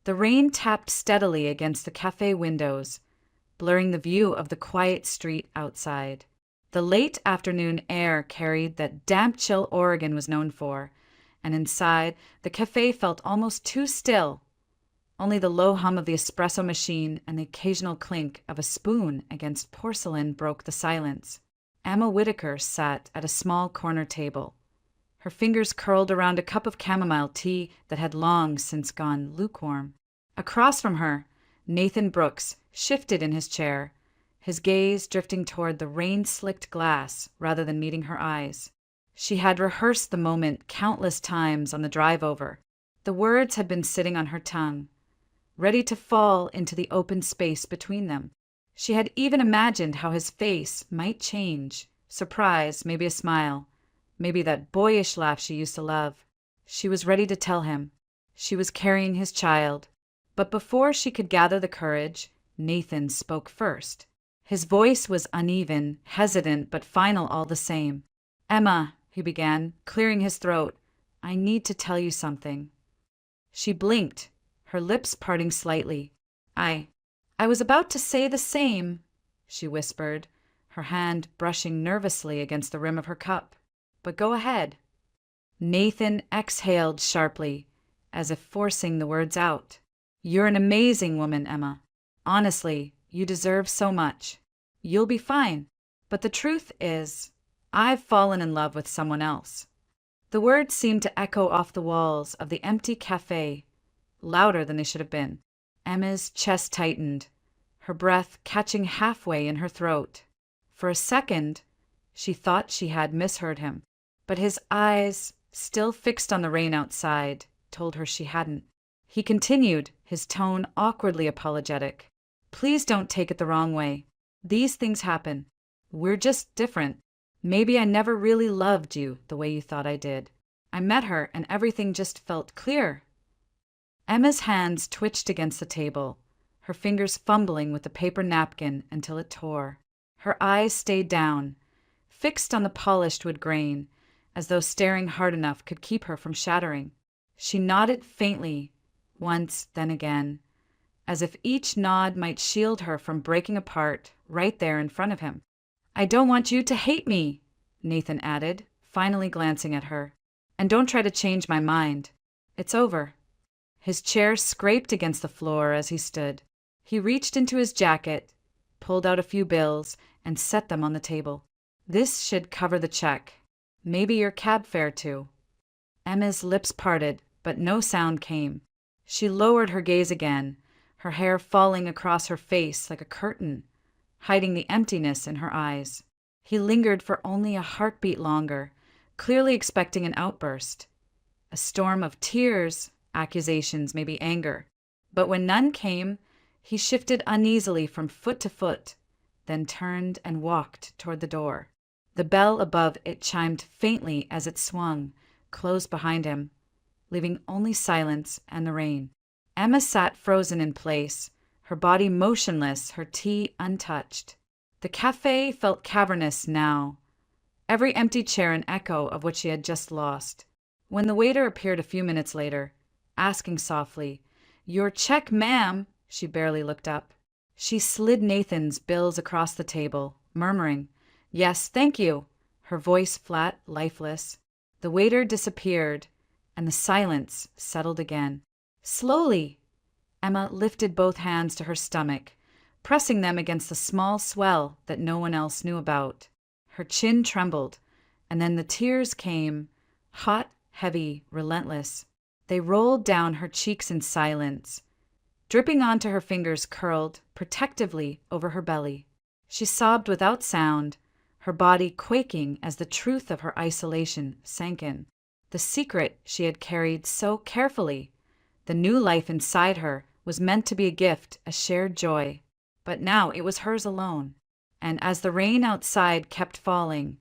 The rain tapped steadily against the cafe windows, blurring the view of the quiet street outside. The late afternoon air carried that damp chill Oregon was known for, and inside, the cafe felt almost too still. Only the low hum of the espresso machine and the occasional clink of a spoon against porcelain broke the silence. Emma Whitaker sat at a small corner table, her fingers curled around a cup of chamomile tea that had long since gone lukewarm. Across from her, Nathan Brooks shifted in his chair, his gaze drifting toward the rain-slicked glass rather than meeting her eyes. She had rehearsed the moment countless times on the drive over. The words had been sitting on her tongue, ready to fall into the open space between them. She had even imagined how his face might change, surprise, maybe a smile, maybe that boyish laugh she used to love. She was ready to tell him. She was carrying his child. But before she could gather the courage, Nathan spoke first. His voice was uneven, hesitant, but final all the same. "Emma," he began, clearing his throat, "I need to tell you something." She blinked, her lips parting slightly. I was about to say the same," she whispered, her hand brushing nervously against the rim of her cup. "But go ahead." Nathan exhaled sharply, as if forcing the words out. "You're an amazing woman, Emma. Honestly, you deserve so much. You'll be fine. But the truth is, I've fallen in love with someone else." The words seemed to echo off the walls of the empty cafe, louder than they should have been. Emma's chest tightened, her breath catching halfway in her throat. For a second, she thought she had misheard him, but his eyes, still fixed on the rain outside, told her she hadn't. He continued, his tone awkwardly apologetic. "Please don't take it the wrong way. These things happen. We're just different. Maybe I never really loved you the way you thought I did. I met her and everything just felt clear." Emma's hands twitched against the table, her fingers fumbling with the paper napkin until it tore. Her eyes stayed down, fixed on the polished wood grain, as though staring hard enough could keep her from shattering. She nodded faintly, once, then again, as if each nod might shield her from breaking apart right there in front of him. "I don't want you to hate me," Nathan added, finally glancing at her. "And don't try to change my mind. It's over." His chair scraped against the floor as he stood. He reached into his jacket, pulled out a few bills, and set them on the table. "This should cover the check. Maybe your cab fare, too." Emma's lips parted, but no sound came. She lowered her gaze again, her hair falling across her face like a curtain, hiding the emptiness in her eyes. He lingered for only a heartbeat longer, clearly expecting an outburst. A storm of tears, accusations, maybe anger. But when none came, he shifted uneasily from foot to foot, then turned and walked toward the door. The bell above it chimed faintly as it swung, closed behind him, leaving only silence and the rain. Emma sat frozen in place, her body motionless, her tea untouched. The cafe felt cavernous now, every empty chair an echo of what she had just lost. When the waiter appeared a few minutes later, asking softly, "Your check, ma'am," she barely looked up. She slid Nathan's bills across the table, murmuring, "Yes, thank you," her voice flat, lifeless. The waiter disappeared, and the silence settled again. Slowly, Emma lifted both hands to her stomach, pressing them against the small swell that no one else knew about. Her chin trembled, and then the tears came, hot, heavy, relentless. They rolled down her cheeks in silence, dripping onto her fingers curled protectively over her belly. She sobbed without sound, her body quaking as the truth of her isolation sank in. The secret she had carried so carefully, the new life inside her, was meant to be a gift, a shared joy. But now it was hers alone. And as the rain outside kept falling,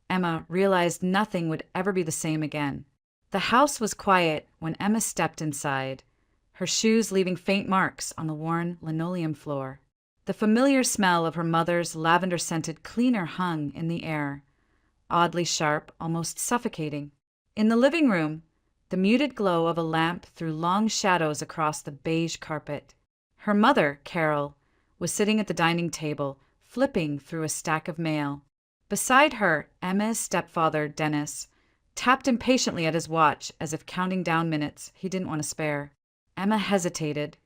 Emma realized nothing would ever be the same again. The house was quiet when Emma stepped inside, her shoes leaving faint marks on the worn linoleum floor. The familiar smell of her mother's lavender-scented cleaner hung in the air, oddly sharp, almost suffocating. In the living room, the muted glow of a lamp threw long shadows across the beige carpet. Her mother, Carol, was sitting at the dining table, flipping through a stack of mail. Beside her, Emma's stepfather, Dennis, tapped impatiently at his watch as if counting down minutes he didn't want to spare. Emma hesitated,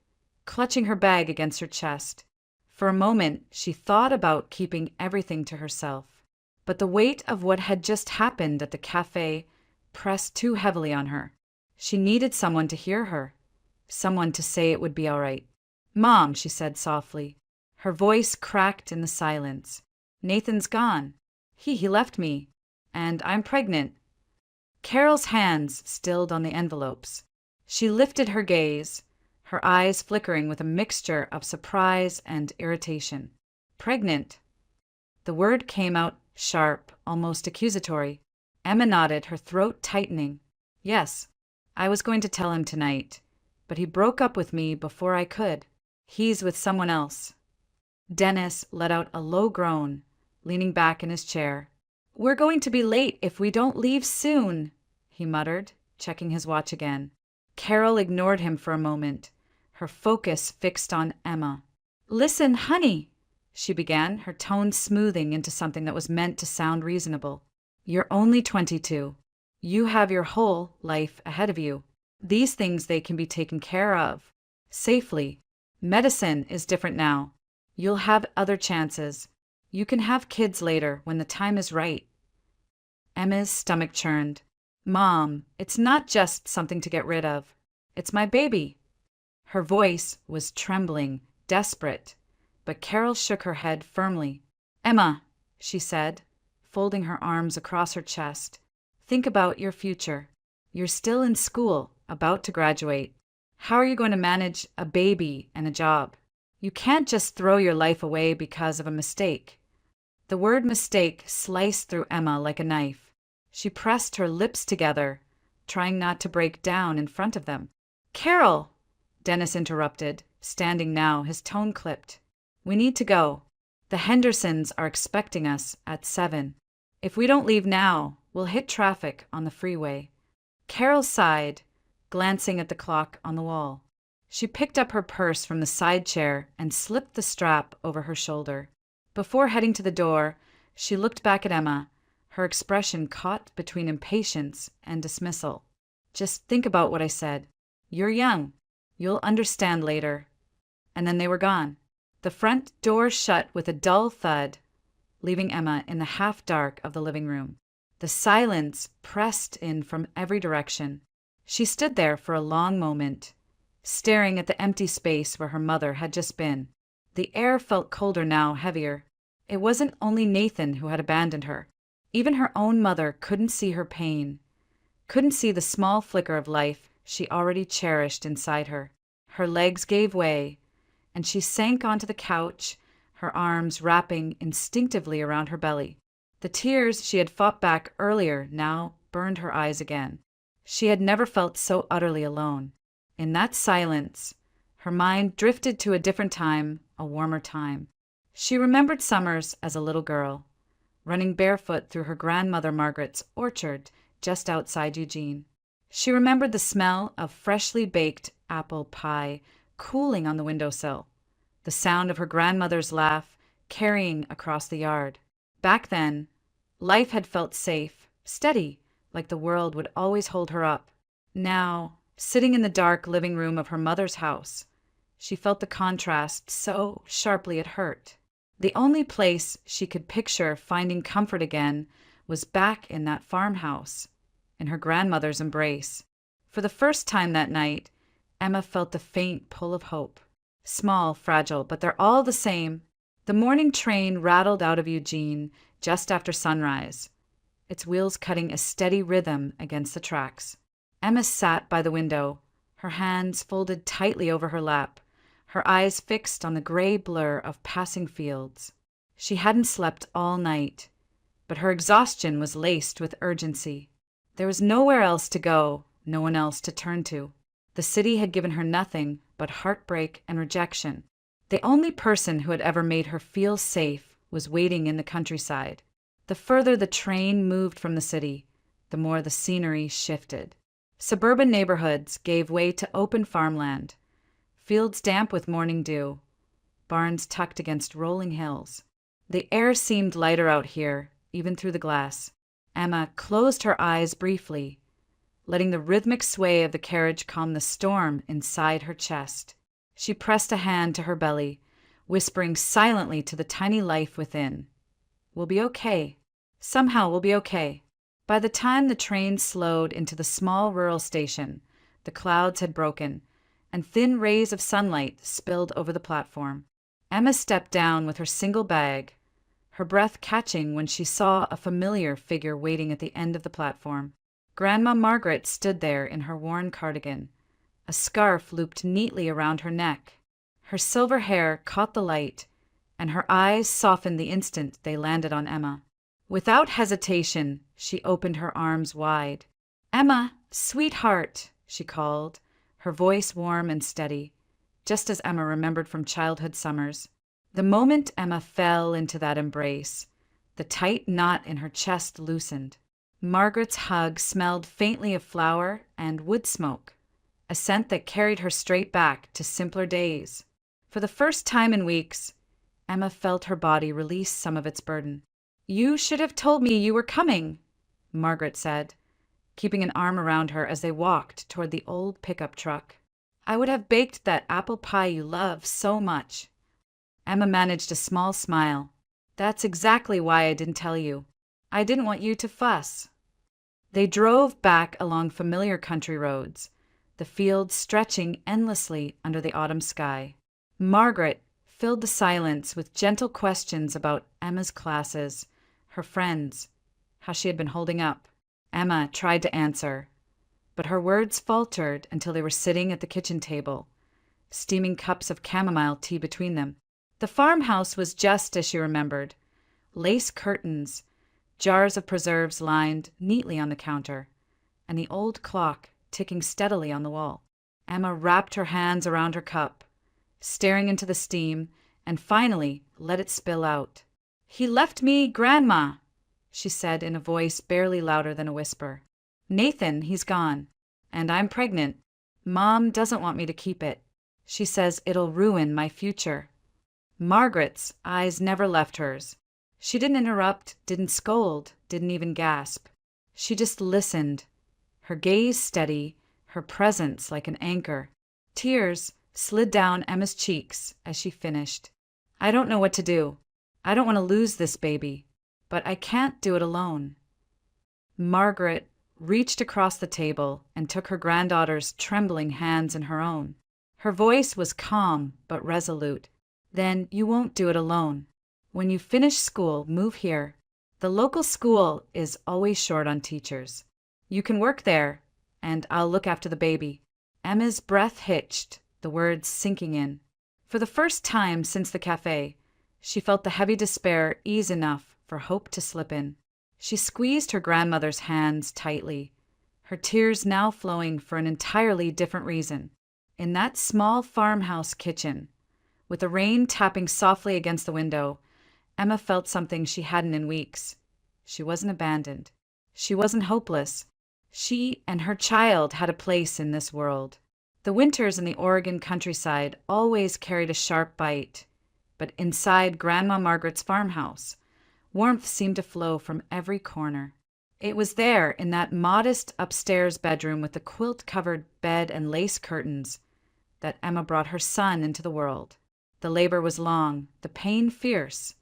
clutching her bag against her chest. For a moment, she thought about keeping everything to herself. But the weight of what had just happened at the cafe pressed too heavily on her. She needed someone to hear her, someone to say it would be all right. "Mom," she said softly. Her voice cracked in the silence. "Nathan's gone. He left me. And I'm pregnant." Carol's hands stilled on the envelopes. She lifted her gaze, her eyes flickering with a mixture of surprise and irritation. "Pregnant." The word came out sharp, almost accusatory. Emma nodded, her throat tightening. "Yes, I was going to tell him tonight, but he broke up with me before I could. He's with someone else." Dennis let out a low groan, leaning back in his chair. "We're going to be late if we don't leave soon," he muttered, checking his watch again. Carol ignored him for a moment, her focus fixed on Emma. "Listen, honey," she began, her tone smoothing into something that was meant to sound reasonable. "You're only 22. You have your whole life ahead of you. These things, they can be taken care of. Safely. Medicine is different now. You'll have other chances. You can have kids later when the time is right." Emma's stomach churned. "Mom, it's not just something to get rid of. It's my baby." Her voice was trembling, desperate, but Carol shook her head firmly. "Emma," she said, folding her arms across her chest, "think about your future. You're still in school, about to graduate. How are you going to manage a baby and a job? You can't just throw your life away because of a mistake." The word mistake sliced through Emma like a knife. She pressed her lips together, trying not to break down in front of them. "Carol!" Dennis interrupted, standing now, his tone clipped. "We need to go. The Hendersons are expecting us at 7. If we don't leave now, we'll hit traffic on the freeway." Carol sighed, glancing at the clock on the wall. She picked up her purse from the side chair and slipped the strap over her shoulder. Before heading to the door, she looked back at Emma, her expression caught between impatience and dismissal. "Just think about what I said. You're young. You'll understand later." And then they were gone. The front door shut with a dull thud, leaving Emma in the half-dark of the living room. The silence pressed in from every direction. She stood there for a long moment, staring at the empty space where her mother had just been. The air felt colder now, heavier. It wasn't only Nathan who had abandoned her. Even her own mother couldn't see her pain, couldn't see the small flicker of life she already cherished inside her. Her legs gave way, and she sank onto the couch, her arms wrapping instinctively around her belly. The tears she had fought back earlier now burned her eyes again. She had never felt so utterly alone. In that silence, her mind drifted to a different time, a warmer time. She remembered summers as a little girl, running barefoot through her grandmother Margaret's orchard just outside Eugene. She remembered the smell of freshly baked apple pie cooling on the windowsill, the sound of her grandmother's laugh carrying across the yard. Back then, life had felt safe, steady, like the world would always hold her up. Now, sitting in the dark living room of her mother's house, she felt the contrast so sharply it hurt. The only place she could picture finding comfort again was back in that farmhouse, in her grandmother's embrace. For the first time that night, Emma felt the faint pull of hope. Small, fragile, but they're all the same. The morning train rattled out of Eugene just after sunrise, its wheels cutting a steady rhythm against the tracks. Emma sat by the window, her hands folded tightly over her lap, her eyes fixed on the gray blur of passing fields. She hadn't slept all night, but her exhaustion was laced with urgency. There was nowhere else to go, no one else to turn to. The city had given her nothing but heartbreak and rejection. The only person who had ever made her feel safe was waiting in the countryside. The further the train moved from the city, the more the scenery shifted. Suburban neighborhoods gave way to open farmland, fields damp with morning dew, barns tucked against rolling hills. The air seemed lighter out here, even through the glass. Emma closed her eyes briefly, letting the rhythmic sway of the carriage calm the storm inside her chest. She pressed a hand to her belly, whispering silently to the tiny life within. "We'll be okay. Somehow we'll be okay." By the time the train slowed into the small rural station, the clouds had broken, and thin rays of sunlight spilled over the platform. Emma stepped down with her single bag, her breath catching when she saw a familiar figure waiting at the end of the platform. Grandma Margaret stood there in her worn cardigan, a scarf looped neatly around her neck. Her silver hair caught the light, and her eyes softened the instant they landed on Emma. Without hesitation, she opened her arms wide. "Emma, sweetheart," she called, her voice warm and steady, just as Emma remembered from childhood summers. The moment Emma fell into that embrace, the tight knot in her chest loosened. Margaret's hug smelled faintly of flour and wood smoke, a scent that carried her straight back to simpler days. For the first time in weeks, Emma felt her body release some of its burden. "You should have told me you were coming," Margaret said, keeping an arm around her as they walked toward the old pickup truck. "I would have baked that apple pie you love so much." Emma managed a small smile. "That's exactly why I didn't tell you. I didn't want you to fuss." They drove back along familiar country roads, the fields stretching endlessly under the autumn sky. Margaret filled the silence with gentle questions about Emma's classes, her friends, how she had been holding up. Emma tried to answer, but her words faltered until they were sitting at the kitchen table, steaming cups of chamomile tea between them. The farmhouse was just as she remembered. Lace curtains, jars of preserves lined neatly on the counter, and the old clock ticking steadily on the wall. Emma wrapped her hands around her cup, staring into the steam, and finally let it spill out. "He left me Grandma," she said in a voice barely louder than a whisper. "Nathan, he's gone. And I'm pregnant. Mom doesn't want me to keep it. She says it'll ruin my future." Margaret's eyes never left hers. She didn't interrupt, didn't scold, didn't even gasp. She just listened, her gaze steady, her presence like an anchor. Tears slid down Emma's cheeks as she finished. "I don't know what to do. I don't want to lose this baby, but I can't do it alone." Margaret reached across the table and took her granddaughter's trembling hands in her own. Her voice was calm but resolute. "Then you won't do it alone. When you finish school, move here. The local school is always short on teachers. You can work there, and I'll look after the baby." Emma's breath hitched, the words sinking in. For the first time since the cafe, she felt the heavy despair ease enough for hope to slip in. She squeezed her grandmother's hands tightly, her tears now flowing for an entirely different reason. In that small farmhouse kitchen, with the rain tapping softly against the window, Emma felt something she hadn't in weeks. She wasn't abandoned. She wasn't hopeless. She and her child had a place in this world. The winters in the Oregon countryside always carried a sharp bite, but inside Grandma Margaret's farmhouse, warmth seemed to flow from every corner. It was there, in that modest upstairs bedroom with the quilt-covered bed and lace curtains, that Emma brought her son into the world. The labor was long, the pain fierce,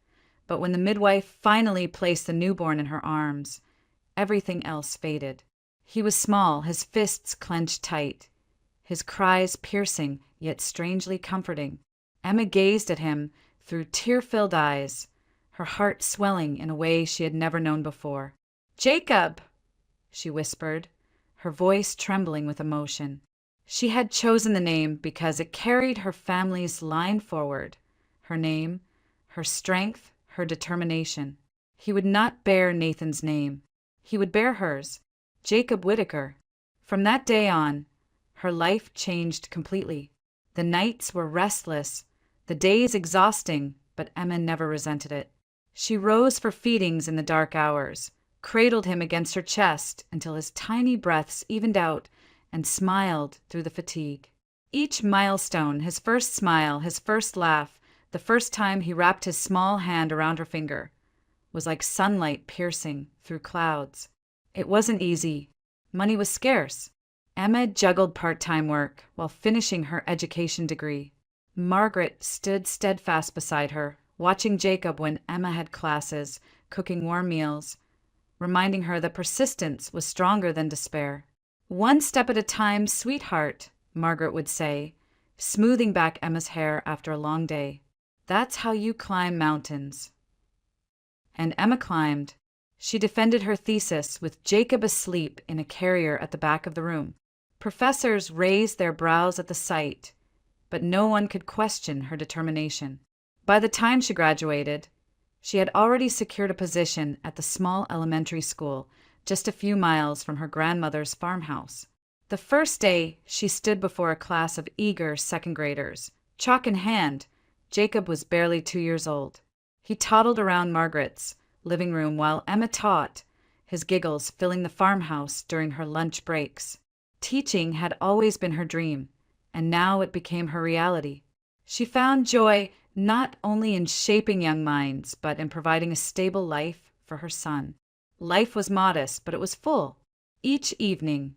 but when the midwife finally placed the newborn in her arms, everything else faded. He was small, his fists clenched tight, his cries piercing yet strangely comforting. Emma gazed at him through tear-filled eyes, her heart swelling in a way she had never known before. "Jacob!" she whispered, her voice trembling with emotion. She had chosen the name because it carried her family's line forward, her name, her strength, her determination. He would not bear Nathan's name. He would bear hers, Jacob Whitaker. From that day on, her life changed completely. The nights were restless, the days exhausting, but Emma never resented it. She rose for feedings in the dark hours, cradled him against her chest until his tiny breaths evened out and smiled through the fatigue. Each milestone, his first smile, his first laugh, the first time he wrapped his small hand around her finger, was like sunlight piercing through clouds. It wasn't easy. Money was scarce. Emma juggled part-time work while finishing her education degree. Margaret stood steadfast beside her, watching Jacob when Emma had classes, cooking warm meals, reminding her that persistence was stronger than despair. "One step at a time, sweetheart," Margaret would say, smoothing back Emma's hair after a long day. "That's how you climb mountains." And Emma climbed. She defended her thesis with Jacob asleep in a carrier at the back of the room. Professors raised their brows at the sight, but no one could question her determination. By the time she graduated, she had already secured a position at the small elementary school just a few miles from her grandmother's farmhouse. The first day, she stood before a class of eager second graders. Chalk in hand, Jacob was barely 2 years old. He toddled around Margaret's living room while Emma taught, his giggles filling the farmhouse during her lunch breaks. Teaching had always been her dream, and now it became her reality. She found joy not only in shaping young minds, but in providing a stable life for her son. Life was modest, but it was full. Each evening,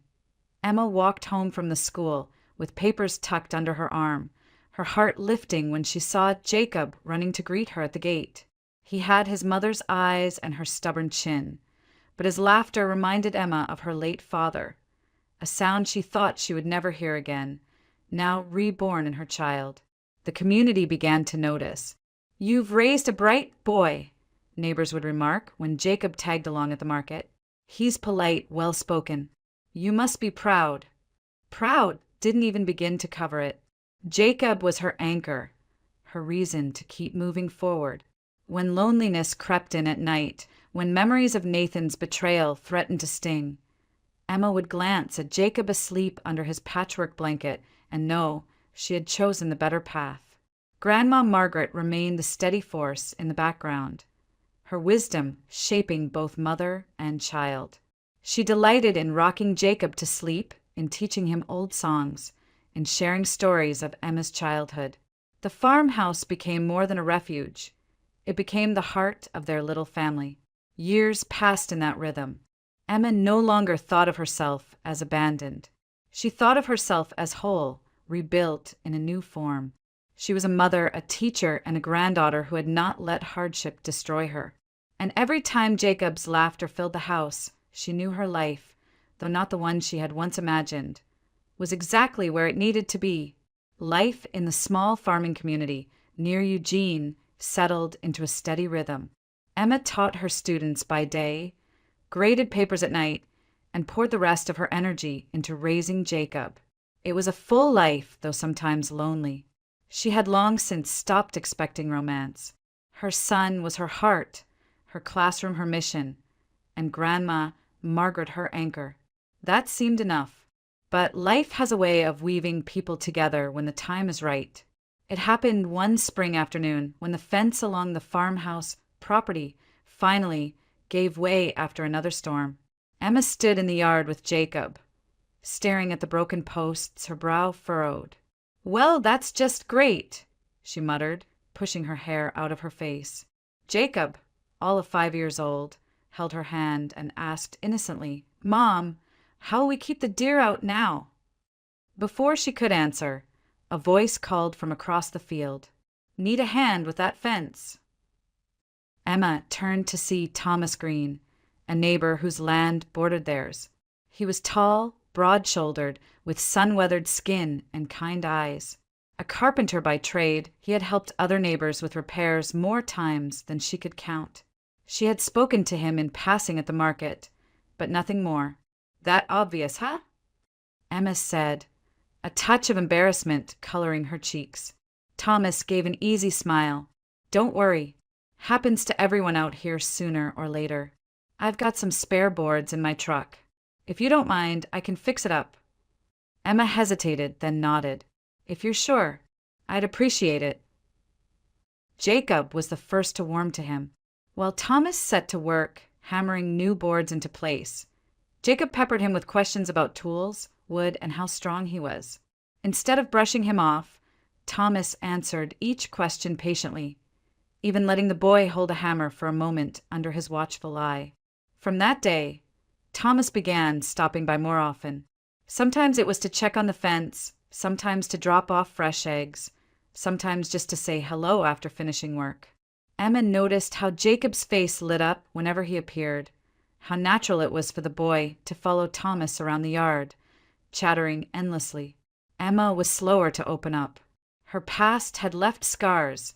Emma walked home from the school with papers tucked under her arm, her heart lifting when she saw Jacob running to greet her at the gate. He had his mother's eyes and her stubborn chin, but his laughter reminded Emma of her late father, a sound she thought she would never hear again, now reborn in her child. The community began to notice. "You've raised a bright boy," neighbors would remark when Jacob tagged along at the market. "He's polite, well-spoken. You must be proud." Proud didn't even begin to cover it. Jacob was her anchor, her reason to keep moving forward. When loneliness crept in at night, when memories of Nathan's betrayal threatened to sting, Emma would glance at Jacob asleep under his patchwork blanket and know she had chosen the better path. Grandma Margaret remained the steady force in the background, her wisdom shaping both mother and child. She delighted in rocking Jacob to sleep, in teaching him old songs, in sharing stories of Emma's childhood. The farmhouse became more than a refuge. It became the heart of their little family. Years passed in that rhythm. Emma no longer thought of herself as abandoned. She thought of herself as whole, rebuilt in a new form. She was a mother, a teacher, and a granddaughter who had not let hardship destroy her. And every time Jacob's laughter filled the house, she knew her life, though not the one she had once imagined, was exactly where it needed to be. Life in the small farming community near Eugene settled into a steady rhythm. Emma taught her students by day, graded papers at night, and poured the rest of her energy into raising Jacob. It was a full life, though sometimes lonely. She had long since stopped expecting romance. Her son was her heart, her classroom her mission, and Grandma Margaret her anchor. That seemed enough. But life has a way of weaving people together when the time is right. It happened one spring afternoon when the fence along the farmhouse property finally gave way after another storm. Emma stood in the yard with Jacob, staring at the broken posts, her brow furrowed. "Well, that's just great," she muttered, pushing her hair out of her face. Jacob, all of 5 years old, held her hand and asked innocently, "Mom, how'll we keep the deer out now?" Before she could answer, a voice called from across the field, "Need a hand with that fence." Emma turned to see Thomas Green, a neighbor whose land bordered theirs. He was tall, broad-shouldered, with sun-weathered skin and kind eyes. A carpenter by trade, he had helped other neighbors with repairs more times than she could count. She had spoken to him in passing at the market, but nothing more. "That obvious, huh?" Emma said, a touch of embarrassment coloring her cheeks. Thomas gave an easy smile. "Don't worry. Happens to everyone out here sooner or later. I've got some spare boards in my truck. If you don't mind, I can fix it up." Emma hesitated, then nodded. "If you're sure, I'd appreciate it." Jacob was the first to warm to him. While Thomas set to work, hammering new boards into place, Jacob peppered him with questions about tools, wood, and how strong he was. Instead of brushing him off, Thomas answered each question patiently, even letting the boy hold a hammer for a moment under his watchful eye. From that day, Thomas began stopping by more often. Sometimes it was to check on the fence, sometimes to drop off fresh eggs, sometimes just to say hello after finishing work. Emma noticed how Jacob's face lit up whenever he appeared, how natural it was for the boy to follow Thomas around the yard, chattering endlessly. Emma was slower to open up. Her past had left scars,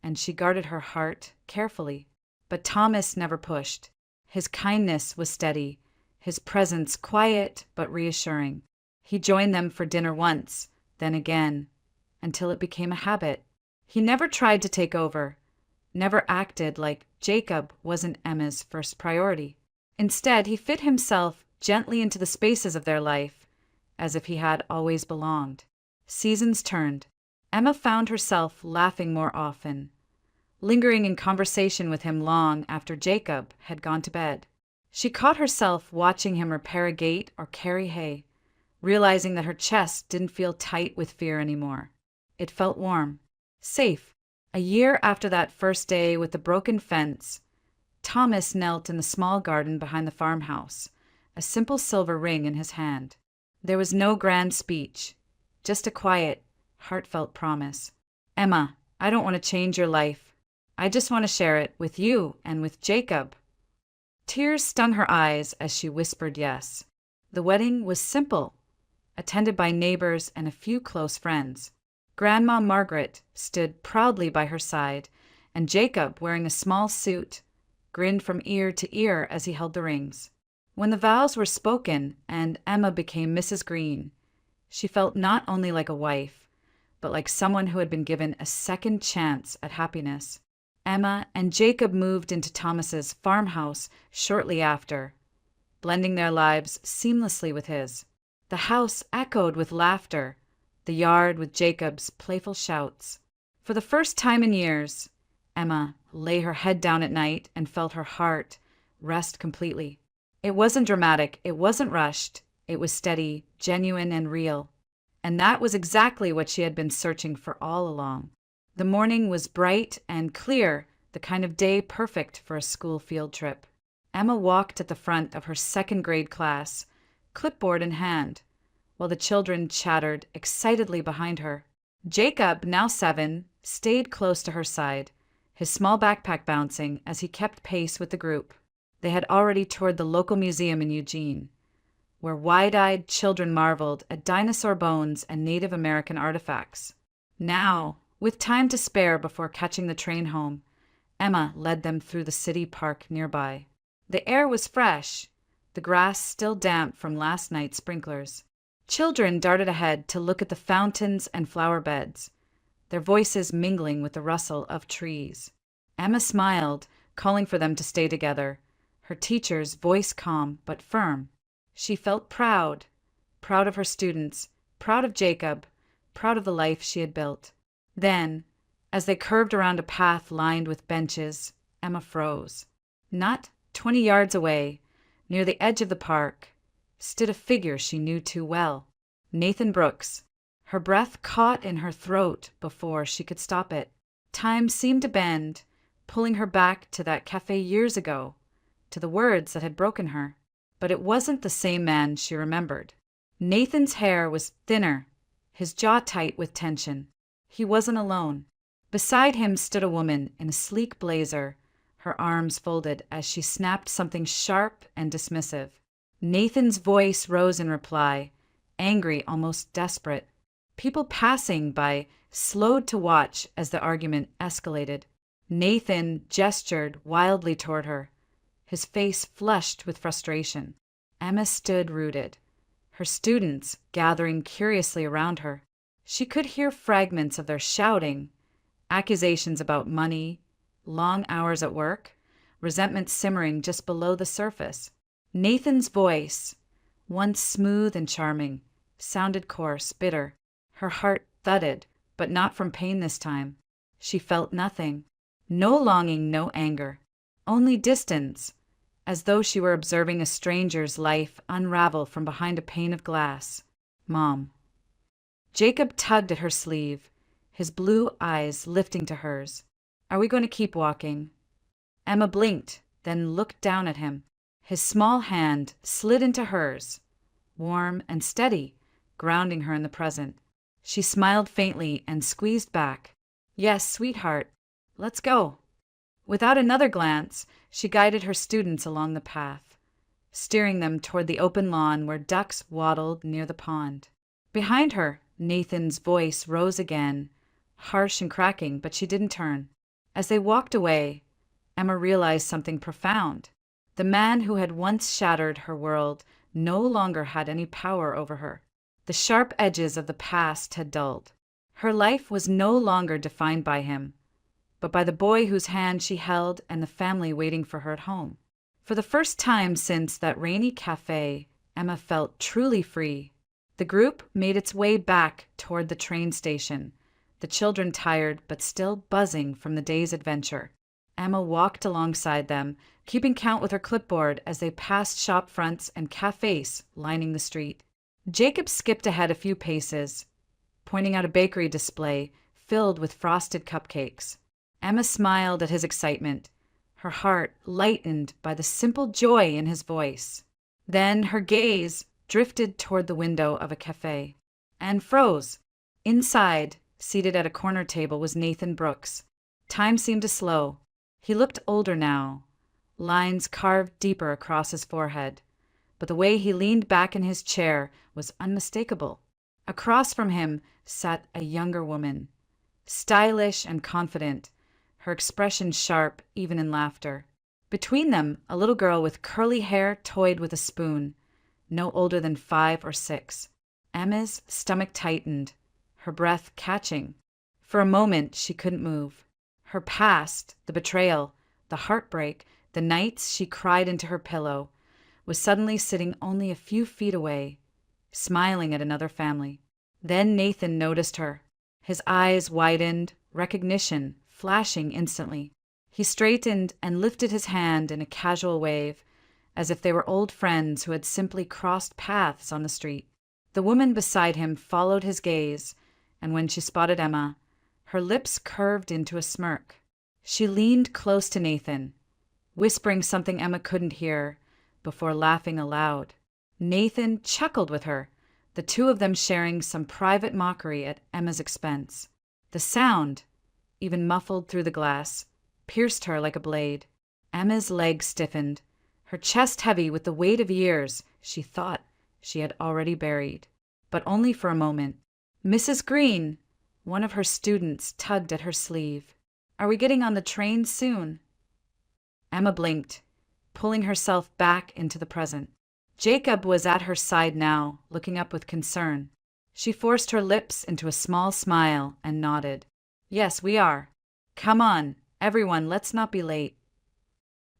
and she guarded her heart carefully. But Thomas never pushed. His kindness was steady, his presence quiet but reassuring. He joined them for dinner once, then again, until it became a habit. He never tried to take over, never acted like Jacob wasn't Emma's first priority. Instead, he fit himself gently into the spaces of their life, as if he had always belonged. Seasons turned. Emma found herself laughing more often, lingering in conversation with him long after Jacob had gone to bed. She caught herself watching him repair a gate or carry hay, realizing that her chest didn't feel tight with fear anymore. It felt warm, safe. A year after that first day with the broken fence, Thomas knelt in the small garden behind the farmhouse, a simple silver ring in his hand. There was no grand speech, just a quiet, heartfelt promise. Emma, I don't want to change your life. I just want to share it with you and with Jacob. Tears stung her eyes as she whispered yes. The wedding was simple, attended by neighbors and a few close friends. Grandma Margaret stood proudly by her side, and Jacob, wearing a small suit, grinned from ear to ear as he held the rings. When the vows were spoken and Emma became Mrs. Green, she felt not only like a wife, but like someone who had been given a second chance at happiness. Emma and Jacob moved into Thomas's farmhouse shortly after, blending their lives seamlessly with his. The house echoed with laughter, the yard with Jacob's playful shouts. For the first time in years, Emma lay her head down at night and felt her heart rest completely. It wasn't dramatic, it wasn't rushed, it was steady, genuine, and real. And that was exactly what she had been searching for all along. The morning was bright and clear, the kind of day perfect for a school field trip. Emma walked at the front of her second grade class, clipboard in hand, while the children chattered excitedly behind her. Jacob, now 7, stayed close to her side, his small backpack bouncing as he kept pace with the group. They had already toured the local museum in Eugene, where wide-eyed children marveled at dinosaur bones and Native American artifacts. Now, with time to spare before catching the train home, Emma led them through the city park nearby. The air was fresh, the grass still damp from last night's sprinklers. Children darted ahead to look at the fountains and flower beds, their voices mingling with the rustle of trees. Emma smiled, calling for them to stay together, her teacher's voice calm but firm. She felt proud of her students, proud of Jacob, proud of the life she had built. Then, as they curved around a path lined with benches, Emma froze. Not 20 yards away, near the edge of the park, stood a figure she knew too well, Nathan Brooks. Her breath caught in her throat before she could stop it. Time seemed to bend, pulling her back to that cafe years ago, to the words that had broken her. But it wasn't the same man she remembered. Nathan's hair was thinner, his jaw tight with tension. He wasn't alone. Beside him stood a woman in a sleek blazer, her arms folded as she snapped something sharp and dismissive. Nathan's voice rose in reply, angry, almost desperate. People passing by slowed to watch as the argument escalated. Nathan gestured wildly toward her, his face flushed with frustration. Emma stood rooted, her students gathering curiously around her. She could hear fragments of their shouting, accusations about money, long hours at work, resentment simmering just below the surface. Nathan's voice, once smooth and charming, sounded coarse, bitter. Her heart thudded, but not from pain this time. She felt nothing. No longing, no anger. Only distance. as though she were observing a stranger's life unravel from behind a pane of glass. "Mom." Jacob tugged at her sleeve, his blue eyes lifting to hers. "Are we going to keep walking?" Emma blinked, then looked down at him. His small hand slid into hers, warm and steady, grounding her in the present. She smiled faintly and squeezed back. "Yes, sweetheart. Let's go." Without another glance, she guided her students along the path, steering them toward the open lawn where ducks waddled near the pond. Behind her, Nathan's voice rose again, harsh and cracking, but she didn't turn. As they walked away, Emma realized something profound. The man who had once shattered her world no longer had any power over her. The sharp edges of the past had dulled. Her life was no longer defined by him, but by the boy whose hand she held and the family waiting for her at home. For the first time since that rainy cafe, Emma felt truly free. The group made its way back toward the train station, the children tired but still buzzing from the day's adventure. Emma walked alongside them, keeping count with her clipboard as they passed shop fronts and cafes lining the street. Jacob skipped ahead a few paces, pointing out a bakery display filled with frosted cupcakes. Emma smiled at his excitement, her heart lightened by the simple joy in his voice. Then her gaze drifted toward the window of a cafe and froze. Inside, seated at a corner table, was Nathan Brooks. Time seemed to slow. He looked older now, lines carved deeper across his forehead, but the way he leaned back in his chair was unmistakable. Across from him sat a younger woman, stylish and confident, her expression sharp even in laughter. Between them, a little girl with curly hair toyed with a spoon, no older than 5 or 6. Emma's stomach tightened, her breath catching. For a moment, she couldn't move. Her past, the betrayal, the heartbreak, the nights she cried into her pillow, was suddenly sitting only a few feet away, smiling at another family. Then Nathan noticed her. His eyes widened, recognition flashing instantly. He straightened and lifted his hand in a casual wave, as if they were old friends who had simply crossed paths on the street. The woman beside him followed his gaze, and when she spotted Emma, her lips curved into a smirk. She leaned close to Nathan, whispering something Emma couldn't hear, before laughing aloud. Nathan chuckled with her, the two of them sharing some private mockery at Emma's expense. The sound, even muffled through the glass, pierced her like a blade. Emma's legs stiffened, her chest heavy with the weight of years she thought she had already buried. But only for a moment. "Mrs. Green," one of her students tugged at her sleeve. "Are we getting on the train soon?" Emma blinked, pulling herself back into the present. Jacob was at her side now, looking up with concern. She forced her lips into a small smile and nodded. "Yes, we are. Come on, everyone, let's not be late."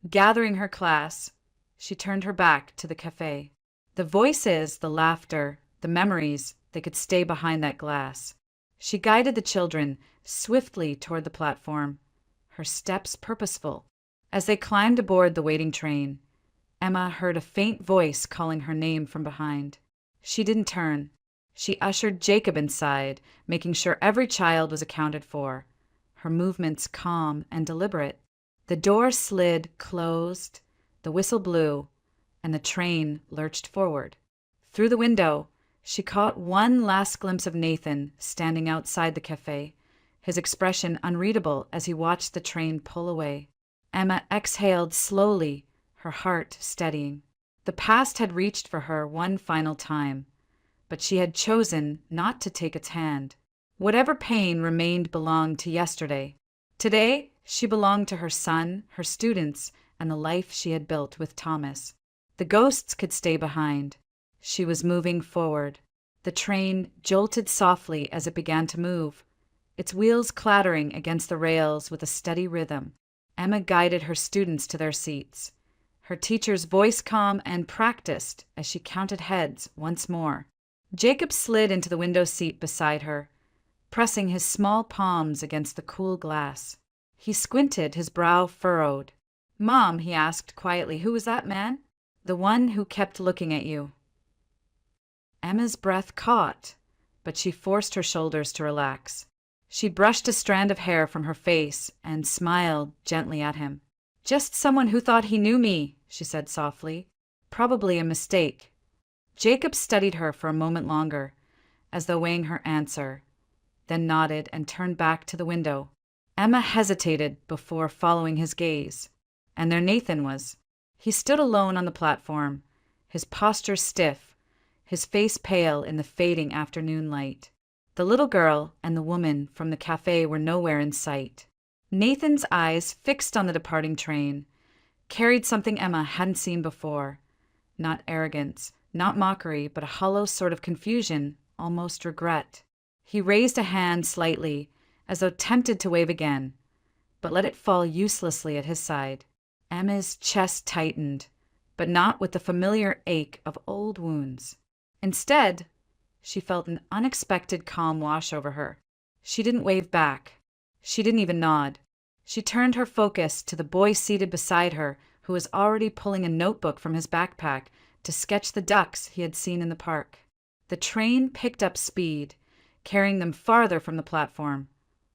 Gathering her class, she turned her back to the cafe. The voices, the laughter, the memories, they could stay behind that glass. She guided the children swiftly toward the platform, her steps purposeful. As they climbed aboard the waiting train, Emma heard a faint voice calling her name from behind. She didn't turn. She ushered Jacob inside, making sure every child was accounted for, her movements calm and deliberate. The door slid closed, the whistle blew, and the train lurched forward. Through the window, she caught one last glimpse of Nathan standing outside the cafe, his expression unreadable as he watched the train pull away. Emma exhaled slowly, her heart steadying. The past had reached for her one final time, but she had chosen not to take its hand. Whatever pain remained belonged to yesterday. Today, she belonged to her son, her students, and the life she had built with Thomas. The ghosts could stay behind. She was moving forward. The train jolted softly as it began to move, its wheels clattering against the rails with a steady rhythm. Emma guided her students to their seats, her teacher's voice calm and practiced as she counted heads once more. Jacob slid into the window seat beside her, pressing his small palms against the cool glass. He squinted, his brow furrowed. "Mom," he asked quietly, "who was that man?" "The one who kept looking at you." Emma's breath caught, but she forced her shoulders to relax. She brushed a strand of hair from her face and smiled gently at him. "Just someone who thought he knew me," she said softly. "Probably a mistake." Jacob studied her for a moment longer, as though weighing her answer, then nodded and turned back to the window. Emma hesitated before following his gaze. And there Nathan was. He stood alone on the platform, his posture stiff, his face pale in the fading afternoon light. The little girl and the woman from the cafe were nowhere in sight. Nathan's eyes, fixed on the departing train, carried something Emma hadn't seen before. Not arrogance, not mockery, but a hollow sort of confusion, almost regret. He raised a hand slightly, as though tempted to wave again, but let it fall uselessly at his side. Emma's chest tightened, but not with the familiar ache of old wounds. Instead, she felt an unexpected calm wash over her. She didn't wave back. She didn't even nod. She turned her focus to the boy seated beside her, who was already pulling a notebook from his backpack to sketch the ducks he had seen in the park. The train picked up speed, carrying them farther from the platform,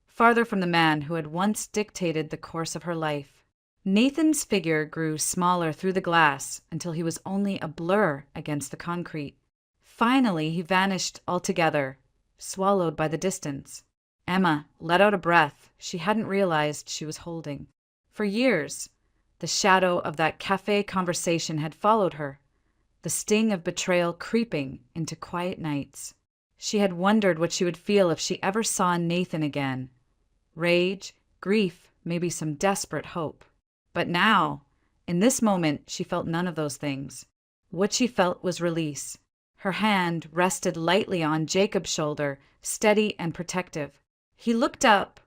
farther from the man who had once dictated the course of her life. Nathan's figure grew smaller through the glass until he was only a blur against the concrete. Finally, he vanished altogether, swallowed by the distance. Emma let out a breath she hadn't realized she was holding. For years, the shadow of that cafe conversation had followed her, the sting of betrayal creeping into quiet nights. She had wondered what she would feel if she ever saw Nathan again. Rage, grief, maybe some desperate hope. But now, in this moment, she felt none of those things. What she felt was release. Her hand rested lightly on Jacob's shoulder, steady and protective. He looked up,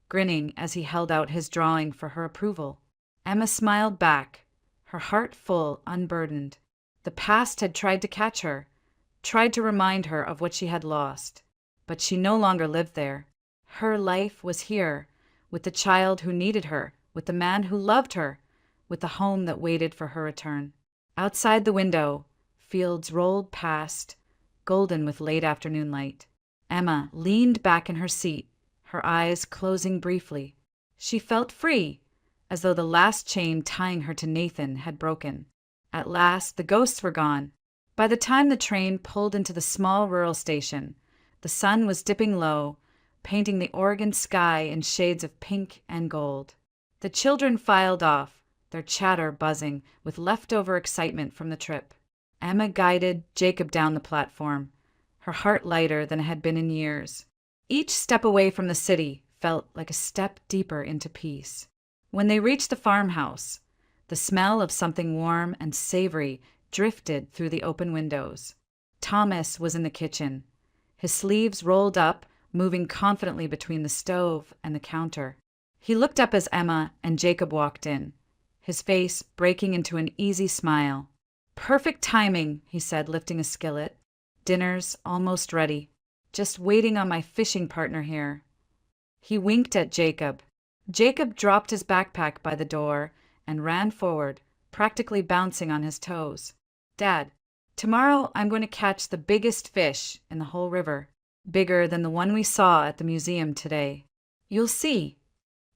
grinning as he held out his drawing for her approval. Emma smiled back, her heart full, unburdened. The past had tried to catch her, tried to remind her of what she had lost. But she no longer lived there. Her life was here, with the child who needed her, with the man who loved her, with the home that waited for her return. Outside the window, fields rolled past, golden with late afternoon light. Emma leaned back in her seat, her eyes closing briefly. She felt free, as though the last chain tying her to Nathan had broken. At last, the ghosts were gone. By the time the train pulled into the small rural station, the sun was dipping low, painting the Oregon sky in shades of pink and gold. The children filed off, their chatter buzzing with leftover excitement from the trip. Emma guided Jacob down the platform, her heart lighter than it had been in years. Each step away from the city felt like a step deeper into peace. When they reached the farmhouse, the smell of something warm and savory drifted through the open windows. Thomas was in the kitchen, his sleeves rolled up, moving confidently between the stove and the counter. He looked up as Emma and Jacob walked in, his face breaking into an easy smile. "Perfect timing," he said, lifting a skillet. "Dinner's almost ready. Just waiting on my fishing partner here." He winked at Jacob. Jacob dropped his backpack by the door and ran forward, practically bouncing on his toes. "Dad, tomorrow I'm going to catch the biggest fish in the whole river, bigger than the one we saw at the museum today. You'll see."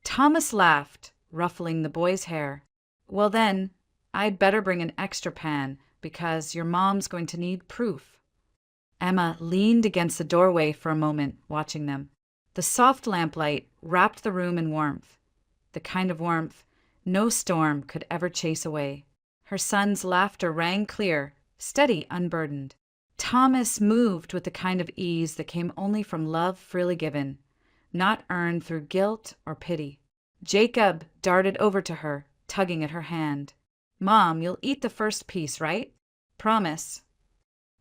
Thomas laughed, ruffling the boy's hair. "Well then, I'd better bring an extra pan, because your mom's going to need proof." Emma leaned against the doorway for a moment, watching them. The soft lamplight wrapped the room in warmth, the kind of warmth no storm could ever chase away. Her son's laughter rang clear, steady, unburdened. Thomas moved with the kind of ease that came only from love freely given, not earned through guilt or pity. Jacob darted over to her, tugging at her hand. "Mom, you'll eat the first piece, right? Promise."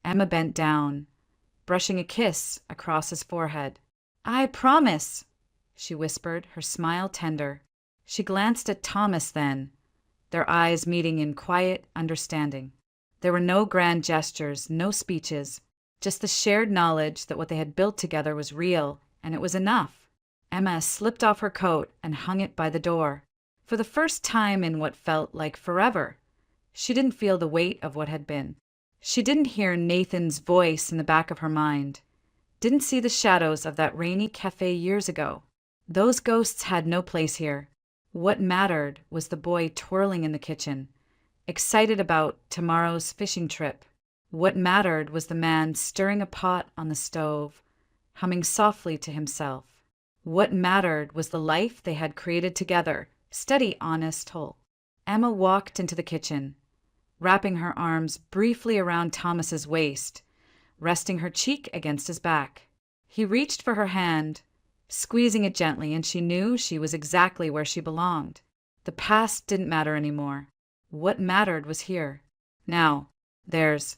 Emma bent down, brushing a kiss across his forehead. "I promise," she whispered, her smile tender. She glanced at Thomas then, their eyes meeting in quiet understanding. There were no grand gestures, no speeches, just the shared knowledge that what they had built together was real, and it was enough. Emma slipped off her coat and hung it by the door. For the first time in what felt like forever, she didn't feel the weight of what had been. She didn't hear Nathan's voice in the back of her mind, didn't see the shadows of that rainy cafe years ago. Those ghosts had no place here. What mattered was the boy twirling in the kitchen, excited about tomorrow's fishing trip. What mattered was the man stirring a pot on the stove, humming softly to himself. What mattered was the life they had created together, steady, honest, whole. Emma walked into the kitchen, wrapping her arms briefly around Thomas's waist, resting her cheek against his back. He reached for her hand, squeezing it gently, and she knew she was exactly where she belonged. The past didn't matter anymore. What mattered was here. Now, there's